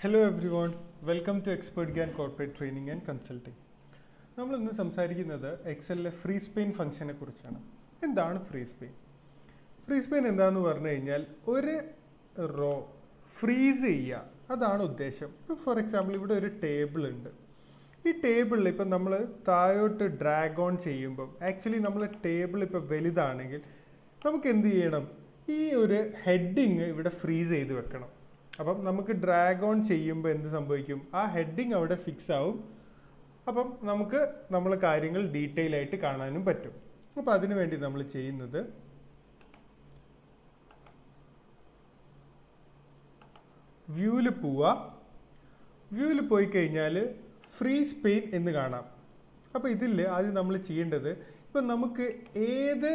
Hello everyone, welcome to Expert GAN Corporate Training and Consulting. നമ്മൾ ഇന്ന് സംസാരിക്കുന്നത് എക്സലിലെ freeze pain ഫംഗ്ഷനെ കുറിച്ചാണ്. എന്താണ് ഫ്രീസ് പെയിൻ? ഫ്രീസ് പെയിൻ എന്താണെന്ന് പറഞ്ഞു കഴിഞ്ഞാൽ ഒരു റോ ഫ്രീസ് ചെയ്യുക, അതാണ് ഉദ്ദേശം. ഫോർ എക്സാമ്പിൾ ഇവിടെ ഒരു ടേബിൾ ഉണ്ട്. ഈ ടേബിളിൽ ഇപ്പം നമ്മൾ താഴോട്ട് ഡ്രാഗ് ഓൺ ചെയ്യുമ്പം ആക്ച്വലി നമ്മൾ ടേബിൾ ഇപ്പം വലുതാണെങ്കിൽ നമുക്ക് എന്ത് ചെയ്യണം? ഈ ഒരു ഹെഡിങ് ഇവിടെ ഫ്രീസ് ചെയ്ത് വെക്കണം. അപ്പം നമുക്ക് ഡ്രാഗ് ഓൺ ചെയ്യുമ്പോൾ എന്ത് സംഭവിക്കും? ആ ഹെഡിങ് അവിടെ ഫിക്സ് ആവും. അപ്പം നമുക്ക് നമ്മളെ കാര്യങ്ങൾ ഡീറ്റെയിൽ ആയിട്ട് കാണാനും പറ്റും. അപ്പം അതിനു വേണ്ടി നമ്മൾ ചെയ്യുന്നത് വ്യൂവിൽ പോവുക. വ്യൂവിൽ പോയി കഴിഞ്ഞാൽ ഫ്രീസ് പെയിൻ എന്ന് കാണാം. അപ്പം ഇതിൽ ആദ്യം നമ്മൾ ചെയ്യേണ്ടത്, ഇപ്പം നമുക്ക് ഏത്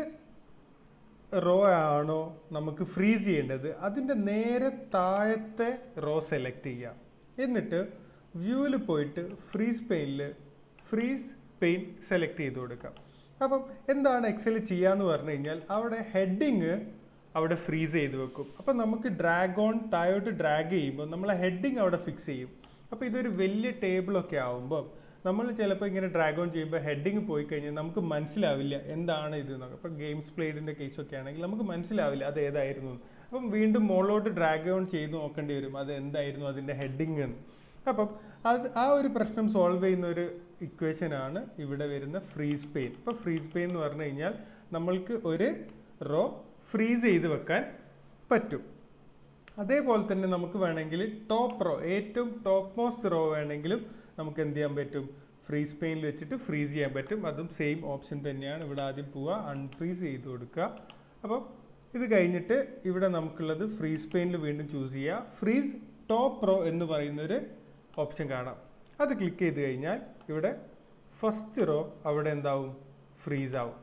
റോ ആണോ നമുക്ക് ഫ്രീസ് ചെയ്യേണ്ടത് അതിൻ്റെ നേരെ താഴത്തെ റോ സെലക്ട് ചെയ്യാം. എന്നിട്ട് വ്യൂവിൽ പോയിട്ട് ഫ്രീസ് പെയിൻ സെലക്ട് ചെയ്ത് കൊടുക്കാം. അപ്പം എന്താണ് എക്സൽ ചെയ്യാന്ന് പറഞ്ഞു കഴിഞ്ഞാൽ അവിടെ ഹെഡിങ് അവിടെ ഫ്രീസ് ചെയ്ത് വെക്കും. അപ്പം നമുക്ക് ഡ്രാഗ് ഓൺ താഴോട്ട് ഡ്രാഗ് ചെയ്യുമ്പോൾ നമ്മളെ ഹെഡിങ് അവിടെ ഫിക്സ് ചെയ്യും. അപ്പോൾ ഇതൊരു വലിയ ടേബിളൊക്കെ ആവുമ്പോൾ നമ്മൾ ചിലപ്പോൾ ഇങ്ങനെ ഡ്രാഗ് ഓൺ ചെയ്യുമ്പോൾ ഹെഡിങ് പോയി കഴിഞ്ഞാൽ നമുക്ക് മനസ്സിലാവില്ല എന്താണ് ഇത് എന്നൊക്കെ. അപ്പോൾ ഗെയിംസ് പ്ലേഡിൻ്റെ കേസൊക്കെ ആണെങ്കിൽ നമുക്ക് മനസ്സിലാവില്ല അത് ഏതായിരുന്നു. അപ്പം വീണ്ടും മുകളിലോട്ട് ഡ്രാഗ് ഓൺ ചെയ്ത് നോക്കേണ്ടി വരും അത് എന്തായിരുന്നു അതിൻ്റെ ഹെഡിങ് എന്ന്. അപ്പം ആ ഒരു പ്രശ്നം സോൾവ് ചെയ്യുന്ന ഒരു ഇക്വേഷനാണ് ഇവിടെ വരുന്ന ഫ്രീസ് പെയിൻ. ഇപ്പോൾ ഫ്രീസ് പെയിൻ എന്ന് പറഞ്ഞു കഴിഞ്ഞാൽ നമ്മൾക്ക് ഒരു റോ ഫ്രീസ് ചെയ്ത് വെക്കാൻ പറ്റും. അതേപോലെ തന്നെ നമുക്ക് വേണമെങ്കിൽ ടോപ്പ് റോ, ഏറ്റവും ടോപ്പ് മോസ്റ്റ് റോ വേണമെങ്കിലും നമുക്ക് എന്ത് ചെയ്യാൻ പറ്റും? ഫ്രീസ് പെയിനിൽ വെച്ചിട്ട് ഫ്രീസ് ചെയ്യാൻ പറ്റും. അതും സെയിം ഓപ്ഷൻ തന്നെയാണ്. ഇവിടെ ആദ്യം പോവുക, അൺഫ്രീസ് ചെയ്ത് കൊടുക്കുക. അപ്പം ഇത് കഴിഞ്ഞിട്ട് ഇവിടെ നമുക്കുള്ളത് ഫ്രീസ് പെയിനിൽ വീണ്ടും ചൂസ് ചെയ്യുക. ഫ്രീസ് ടോപ്പ് റോ എന്ന് പറയുന്നൊരു ഓപ്ഷൻ കാണാം. അത് ക്ലിക്ക് ചെയ്ത് കഴിഞ്ഞാൽ ഇവിടെ ഫസ്റ്റ് റോ അവിടെ എന്താവും? ഫ്രീസ് ആവും.